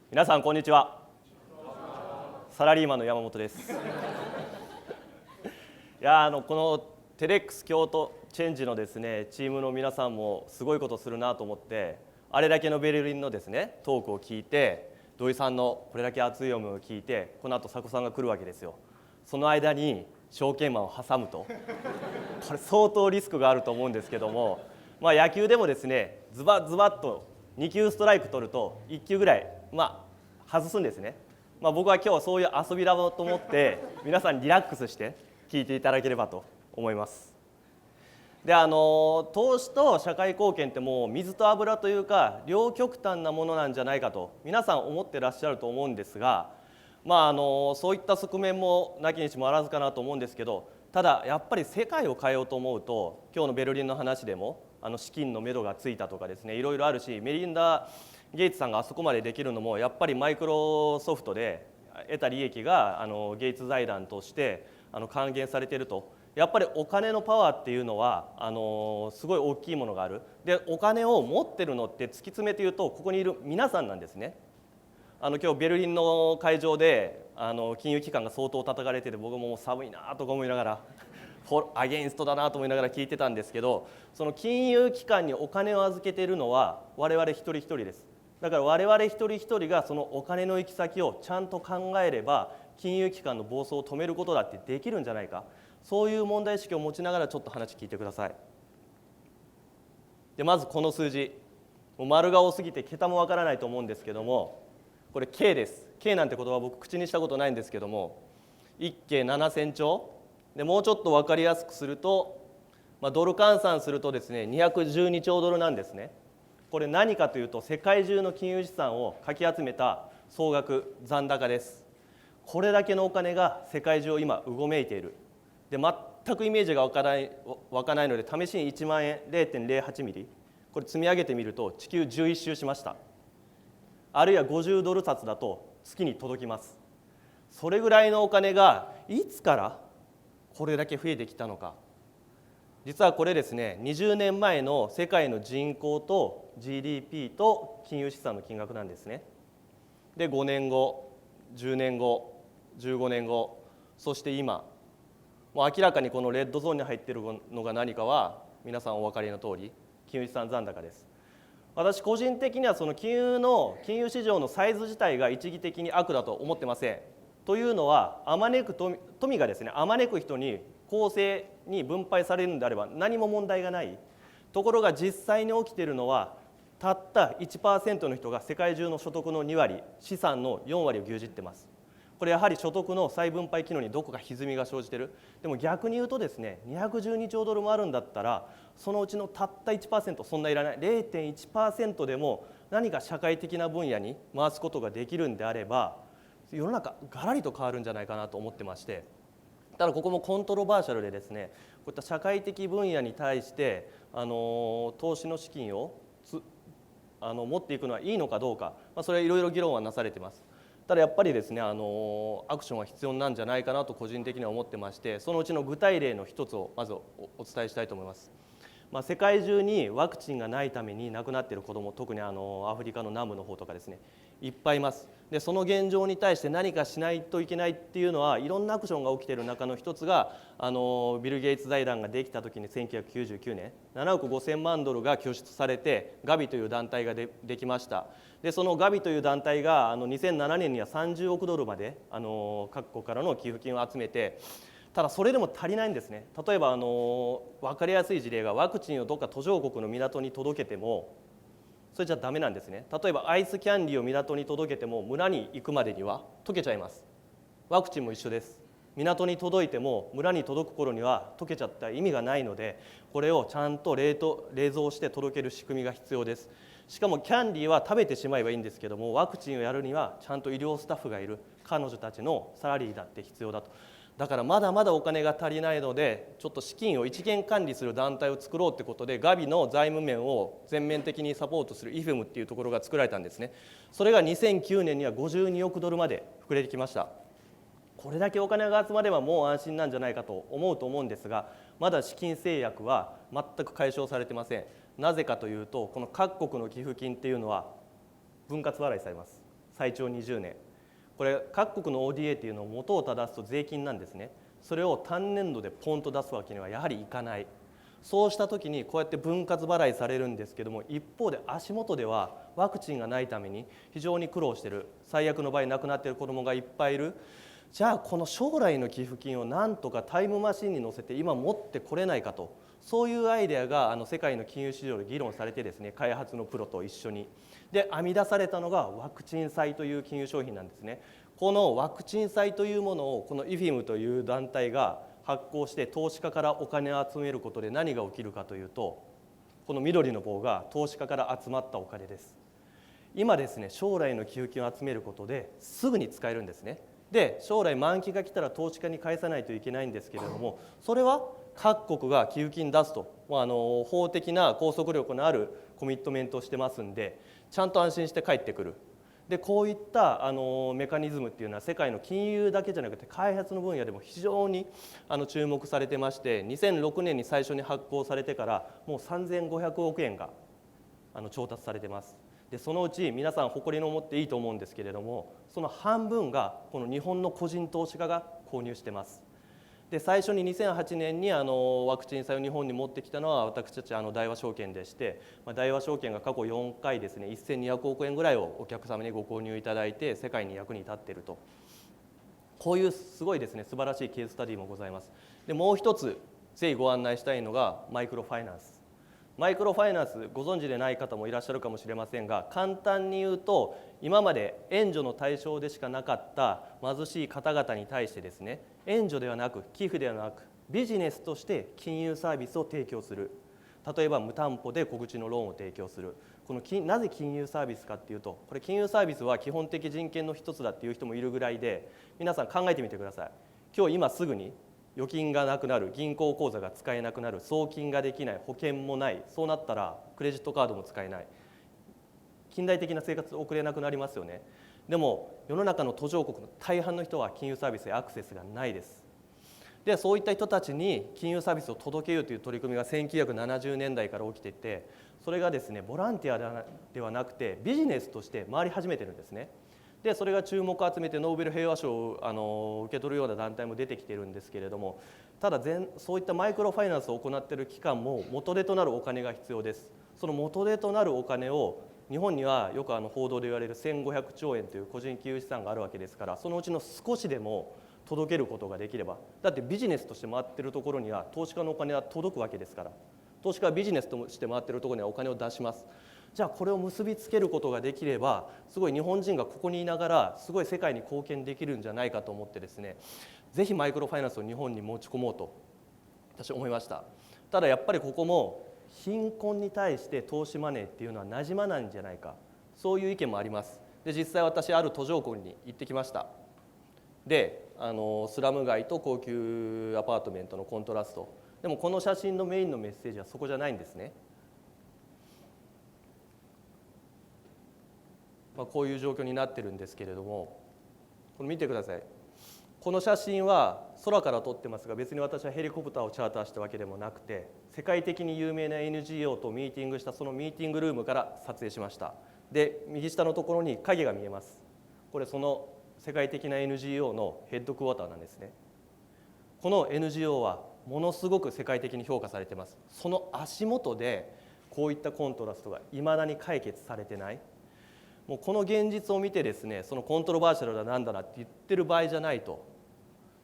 皆さんこんにちは。サラリーマンの山本です。いやこのテレックス京都チェンジのですねチームの皆さんもすごいことするなと思って、あれだけのベルリンのですねトークを聞いて、土井さんのこれだけ熱い思いを聞いて、この後佐古さんが来るわけですよ。その間に証券マンを挟むとこれ相当リスクがあると思うんですけども、野球でもですねズバッと2球ストライク取ると1球ぐらい外すんですね。僕は今日はそういう遊びだと思って皆さんにリラックスして聞いていただければと思います。で投資と社会貢献ってもう水と油というか両極端なものなんじゃないかと皆さん思ってらっしゃると思うんですが、そういった側面もなきにしもあらずかなと思うんですけど、ただやっぱり世界を変えようと思うと、今日のベルリンの話でも資金のめどがついたとかですね、いろいろあるし、メリンダ・ゲイツさんがあそこまでできるのもやっぱりマイクロソフトで得た利益がゲイツ財団として還元されていると。やっぱりお金のパワーっていうのはすごい大きいものがある。でお金を持ってるのって突き詰めて言うとここにいる皆さんなんですね。今日ベルリンの会場で金融機関が相当叩かれてて、僕ももう寒いなとか思いながらアゲインストだなと思いながら聞いてたんですけど、その金融機関にお金を預けているのは我々一人一人です。だから我々一人一人がそのお金の行き先をちゃんと考えれば金融機関の暴走を止めることだってできるんじゃないか、そういう問題意識を持ちながらちょっと話聞いてください。でまずこの数字、もう丸が多すぎて桁もわからないと思うんですけども、これ K です。 K なんて言葉僕口にしたことないんですけども、1京7000兆で、もうちょっと分かりやすくすると、ドル換算するとですね212兆ドルなんですね。これ何かというと世界中の金融資産をかき集めた総額残高です。これだけのお金が世界中を今うごめいている。で全くイメージが湧かないので、試しに1万円 0.08 ミリこれ積み上げてみると地球11周しました。あるいは50ドル札だと月に届きます。それぐらいのお金がいつからこれだけ増えてきたのか。実はこれですね、20年前の世界の人口と GDP と金融資産の金額なんですね。で5年後、10年後、15年後、そして今、もう明らかにこのレッドゾーンに入っているのが何かは皆さんお分かりの通り金融資産残高です。私個人的にはその金融市場のサイズ自体が一義的に悪だと思ってません。というのはあまねく富がですね、あまねく人に公正に分配されるのであれば何も問題がない。ところが実際に起きているのはたった 1% の人が世界中の所得の2割、資産の4割を牛耳ってます。これやはり所得の再分配機能にどこか歪みが生じている。でも逆に言うとですね、212兆ドルもあるんだったらそのうちのたった 1%、 そんないらない 0.1% でも何か社会的な分野に回すことができるんであれば世の中ガラリと変わるんじゃないかなと思ってまして、ただここもコントロバーシャルでですね、こういった社会的分野に対して投資の資金を持っていくのはいいのかどうか、それはいろいろ議論はなされています。ただやっぱりですねアクションは必要なんじゃないかなと個人的には思ってまして、そのうちの具体例の一つをまずお伝えしたいと思います。世界中にワクチンがないために亡くなっている子ども、特にアフリカの南部の方とかですねいっぱいいます。でその現状に対して何かしないといけないっていうのはいろんなアクションが起きている中の一つがビル・ゲイツ財団ができた時に1999年7億5000万ドルが拠出されてガビという団体ができました。でそのガビという団体が2007年には30億ドルまで各国からの寄付金を集めて、ただそれでも足りないんですね。例えば分かりやすい事例がワクチンをどっか途上国の港に届けてもそれじゃダメなんですね。例えばアイスキャンディーを港に届けても村に行くまでには溶けちゃいます。ワクチンも一緒です。港に届いても村に届く頃には溶けちゃったら意味がないので、これをちゃんと冷蔵して届ける仕組みが必要です。しかもキャンディーは食べてしまえばいいんですけども、ワクチンをやるにはちゃんと医療スタッフがいる、彼女たちのサラリーだって必要だと。だからまだまだお金が足りないので、ちょっと資金を一元管理する団体を作ろうってことでガビの財務面を全面的にサポートする IFEM っていうところが作られたんですね。それが2009年には52億ドルまで膨れてきました。これだけお金が集まればもう安心なんじゃないかと思うんですが、まだ資金制約は全く解消されてません。なぜかというと、この各国の寄付金っていうのは分割払いされます。最長20年。これ各国の ODA っていうのを元を正すと税金なんですね。それを単年度でポンと出すわけにはやはりいかない。そうした時にこうやって分割払いされるんですけども、一方で足元ではワクチンがないために非常に苦労している、最悪の場合亡くなっている子どもがいっぱいいる。じゃあこの将来の寄付金をなんとかタイムマシンに乗せて今持ってこれないかと、そういうアイデアが世界の金融市場で議論されてですね、開発のプロと一緒にで編み出されたのがワクチン債という金融商品なんですね。このワクチン債というものをこの IFIM という団体が発行して投資家からお金を集めることで何が起きるかというと、この緑の棒が投資家から集まったお金です。今ですね、将来の寄付金を集めることですぐに使えるんですね。で、将来満期が来たら投資家に返さないといけないんですけれども、それは各国が寄付金出すと、法的な拘束力のあるコミットメントをしてますんで、ちゃんと安心して帰ってくる。でこういったメカニズムっていうのは世界の金融だけじゃなくて開発の分野でも非常に注目されてまして、2006年に最初に発行されてからもう3500億円が調達されてます。でそのうち皆さん誇りに思っていいと思うんですけれども、その半分がこの日本の個人投資家が購入してます。で最初に2008年にワクチン債を日本に持ってきたのは私たち大和証券でして、大和証券が過去4回ですね1200億円ぐらいをお客様にご購入いただいて世界に役に立っていると、こういうすごいですね素晴らしいケーススタディもございます。でもう一つぜひご案内したいのがマイクロファイナンス。マイクロファイナンスご存知でない方もいらっしゃるかもしれませんが、簡単に言うと今まで援助の対象でしかなかった貧しい方々に対してですね、援助ではなく寄付ではなくビジネスとして金融サービスを提供する。例えば無担保で小口のローンを提供する。このなぜ金融サービスかっていうと、これ金融サービスは基本的人権の一つだっていう人もいるぐらいで、皆さん考えてみてください。今日今すぐに預金がなくなる、銀行口座が使えなくなる、送金ができない、保険もない、そうなったらクレジットカードも使えない、近代的な生活を送れなくなりますよね。でも世の中の途上国の大半の人は金融サービスへアクセスがないです。でそういった人たちに金融サービスを届けようという取り組みが1970年代から起きていて、それがですねボランティアではなくてビジネスとして回り始めてるんですね。でそれが注目を集めてノーベル平和賞を受け取るような団体も出てきているんですけれども、ただそういったマイクロファイナンスを行っている機関も元手となるお金が必要です。その元手となるお金を日本にはよく報道で言われる1500兆円という個人金融資産があるわけですから、そのうちの少しでも届けることができれば、だってビジネスとして回っているところには投資家のお金は届くわけですから、投資家はビジネスとして回っているところにはお金を出します。じゃあこれを結びつけることができれば、すごい日本人がここにいながらすごい世界に貢献できるんじゃないかと思ってですね、ぜひマイクロファイナンスを日本に持ち込もうと私思いました。ただやっぱりここも貧困に対して投資マネーっていうのはなじまないんじゃないか、そういう意見もあります。で実際私ある途上国に行ってきました。でスラム街と高級アパートメントのコントラスト、でもこの写真のメインのメッセージはそこじゃないんですね。こういう状況になってるんですけれども、これ見てください。この写真は空から撮ってますが、別に私はヘリコプターをチャーターしたわけでもなくて、世界的に有名な NGO とミーティングしたそのミーティングルームから撮影しました。で右下のところに影が見えます。これその世界的な NGO のヘッドクォーターなんですね。この NGO はものすごく世界的に評価されています。その足元でこういったコントラストがいまだに解決されてない。もうこの現実を見てですね、そのコントロバーシャルだなんだなって言ってる場合じゃないと、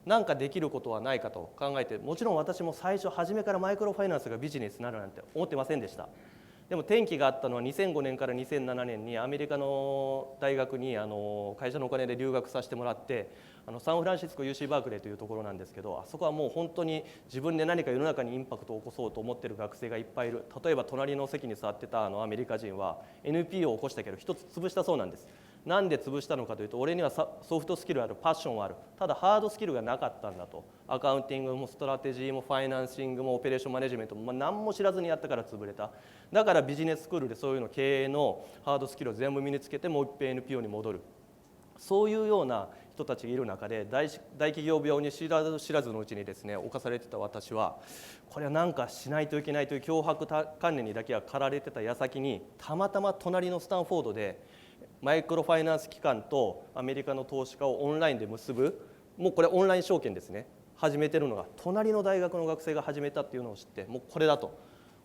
何かできることはないかと考えて、もちろん私も最初初めからマイクロファイナンスがビジネスになるなんて思ってませんでした。でも転機があったのは2005年から2007年にアメリカの大学に会社のお金で留学させてもらって、サンフランシスコ UC バークレーというところなんですけど、あそこはもう本当に自分で何か世の中にインパクトを起こそうと思っている学生がいっぱいいる。例えば隣の席に座ってたアメリカ人は NPO を起こしたけど一つ潰したそうなんです。なんで潰したのかというと、俺にはソフトスキルある、パッションはある、ただハードスキルがなかったんだと。アカウンティングもストラテジーもファイナンシングもオペレーションマネジメントも、何も知らずにやったから潰れた。だからビジネススクールでそういうの経営のハードスキルを全部身につけてもう一遍 NPO に戻る。そういうような人たちがいる中で、大企業病に知らず知らずのうちにですね侵されてた私は、これは何かしないといけないという脅迫観念にだけは駆られてた矢先に、たまたま隣のスタンフォードでマイクロファイナンス機関とアメリカの投資家をオンラインで結ぶ、もうこれオンライン証券ですね、始めてるのが隣の大学の学生が始めたっていうのを知って、もうこれだと、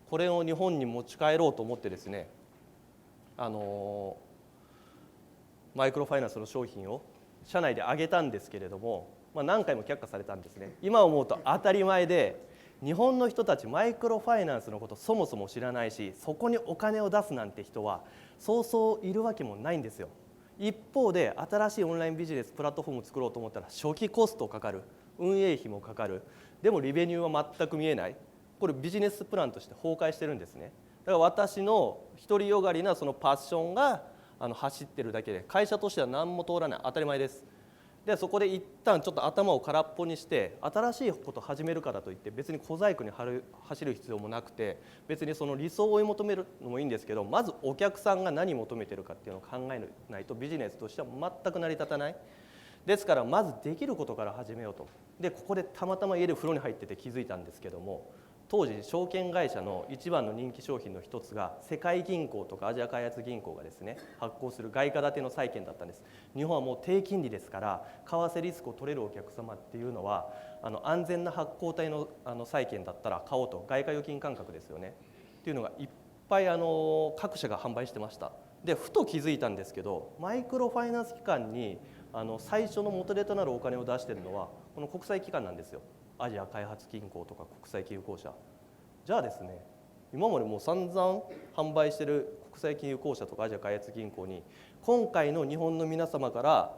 これを日本に持ち帰ろうと思ってですね、マイクロファイナンスの商品を社内で上げたんですけれども、何回も却下されたんですね。今思うと当たり前で、日本の人たちマイクロファイナンスのことそもそも知らないし、そこにお金を出すなんて人はそうそういるわけもないんですよ。一方で新しいオンラインビジネスプラットフォームを作ろうと思ったら初期コストかかる、運営費もかかる、でもリベニューは全く見えない。これビジネスプランとして崩壊してるんですね。だから私の独りよがりなそのパッションが走ってるだけで、会社としては何も通らない、当たり前です。でそこで一旦ちょっと頭を空っぽにして、新しいことを始めるからといって別に小細工に走る必要もなくて、別にその理想を追い求めるのもいいんですけど、まずお客さんが何を求めてるかっていうのを考えないとビジネスとしては全く成り立たない。ですからまずできることから始めようと。でここでたまたま家で風呂に入ってて気づいたんですけども、当時証券会社の一番の人気商品の一つが世界銀行とかアジア開発銀行がですね発行する外貨建ての債券だったんです。日本はもう低金利ですから、為替リスクを取れるお客様っていうのは安全な発行体の債券だったら買おうと、外貨預金感覚ですよねっていうのがいっぱい各社が販売してました。でふと気づいたんですけど、マイクロファイナンス機関に最初の元手となるお金を出しているのはこの国際機関なんですよ。アジア開発銀行とか国際金融公社。じゃあですね、今までもう散々販売している国際金融公社とかアジア開発銀行に、今回の日本の皆様から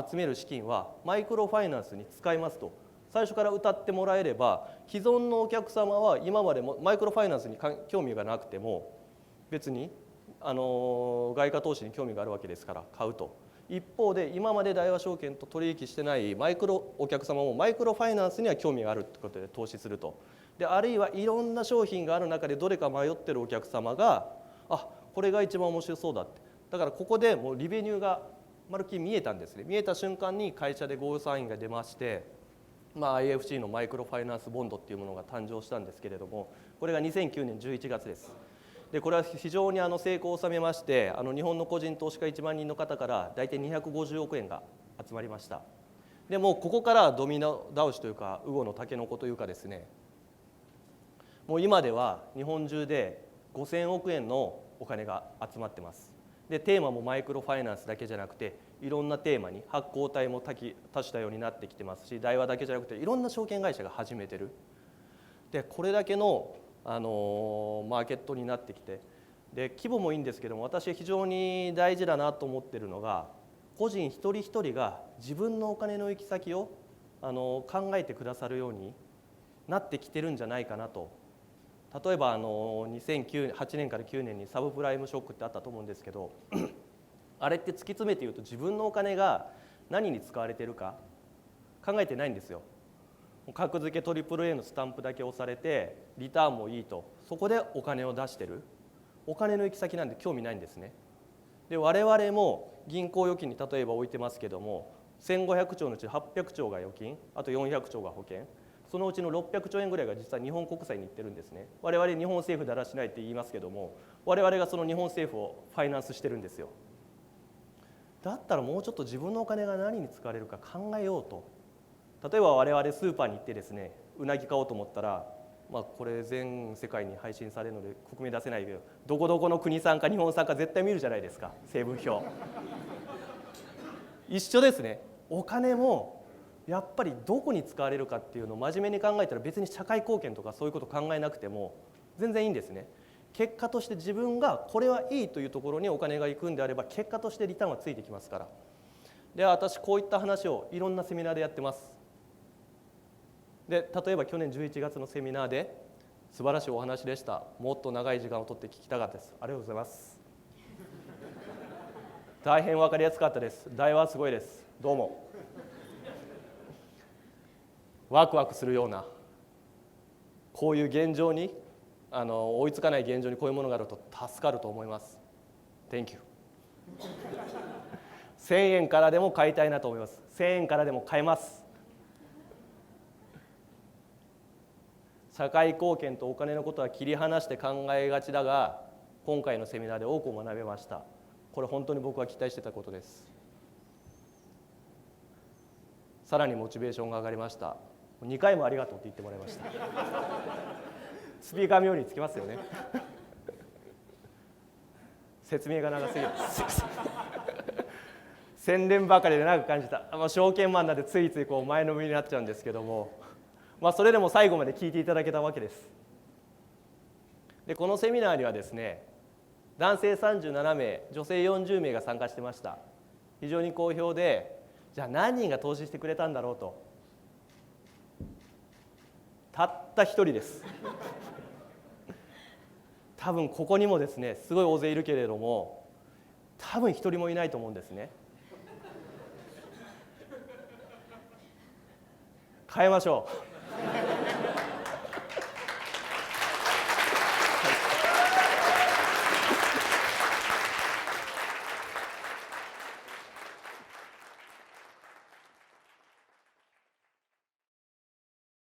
集める資金はマイクロファイナンスに使いますと最初から謳ってもらえれば、既存のお客様は今までもマイクロファイナンスに興味がなくても別に外貨投資に興味があるわけですから買うと。一方で今まで大和証券と取引してないお客様もマイクロファイナンスには興味があるということで投資すると。であるいはいろんな商品がある中でどれか迷ってるお客様がこれが一番面白そうだって、だからここでもうリベニューがまるっきり見えたんですね。見えた瞬間に会社でゴーサインが出まして、IFC のマイクロファイナンスボンドっていうものが誕生したんですけれども、これが2009年11月です。でこれは非常に成功を収めまして、日本の個人投資家1万人の方から大体250億円が集まりました。でもうここからドミノ倒しというか、魚のタケノコというかですね、もう今では日本中で5000億円のお金が集まってます。でテーマもマイクロファイナンスだけじゃなくて、いろんなテーマに発行体も多種多様になってきてますし、大和だけじゃなくていろんな証券会社が始めてる。でこれだけのマーケットになってきて、で規模もいいんですけども、私非常に大事だなと思ってるのが、個人一人一人が自分のお金の行き先を考えてくださるようになってきてるんじゃないかなと。例えば2008年から9年にサブプライムショックってあったと思うんですけどあれって突き詰めて言うと、自分のお金が何に使われているか考えてないんですよ。格付け AAA のスタンプだけ押されてリターンもいいと、そこでお金を出してる。お金の行き先なんて興味ないんですね。で我々も銀行預金に例えば置いてますけども、1500兆のうち800兆が預金、あと400兆が保険、そのうちの600兆円ぐらいが実は日本国債に行ってるんですね。我々日本政府だらしないって言いますけども、我々がその日本政府をファイナンスしてるんですよ。だったらもうちょっと自分のお金が何に使われるか考えようと。例えば我々スーパーに行ってですね、うなぎ買おうと思ったら、これ全世界に配信されるので国名出せないけど、どこどこの国産か日本産か絶対見るじゃないですか、成分表一緒ですね。お金もやっぱりどこに使われるかっていうのを真面目に考えたら、別に社会貢献とかそういうこと考えなくても全然いいんですね。結果として自分がこれはいいというところにお金が行くんであれば、結果としてリターンはついてきますから。で私こういった話をいろんなセミナーでやってます。で例えば去年11月のセミナーで素晴らしいお話でした。もっと長い時間を取って聞きたかったです。ありがとうございます。大変分かりやすかったです。題話すごいです。どうも。ワクワクするような、こういう現状に追いつかない現状にこういうものがあると助かると思います。 Thank you 1000円からでも買いたいなと思います。1000円からでも買えます。社会貢献とお金のことは切り離して考えがちだが、今回のセミナーで多くを学べました。これ本当に僕は期待してたことです。さらにモチベーションが上がりました。2回もありがとうって言ってもらいました。スピーカー妙につきますよね。説明が長すぎる。宣伝ばかりで長く感じた。証券マンなんでついついこう前のめりになっちゃうんですけども、それでも最後まで聞いていただけたわけです。でこのセミナーにはですね、男性37名、女性40名が参加してました。非常に好評で、じゃあ何人が投資してくれたんだろうと。たった一人です。多分ここにもですね、すごい大勢いるけれども、多分一人もいないと思うんですね。変えましょう。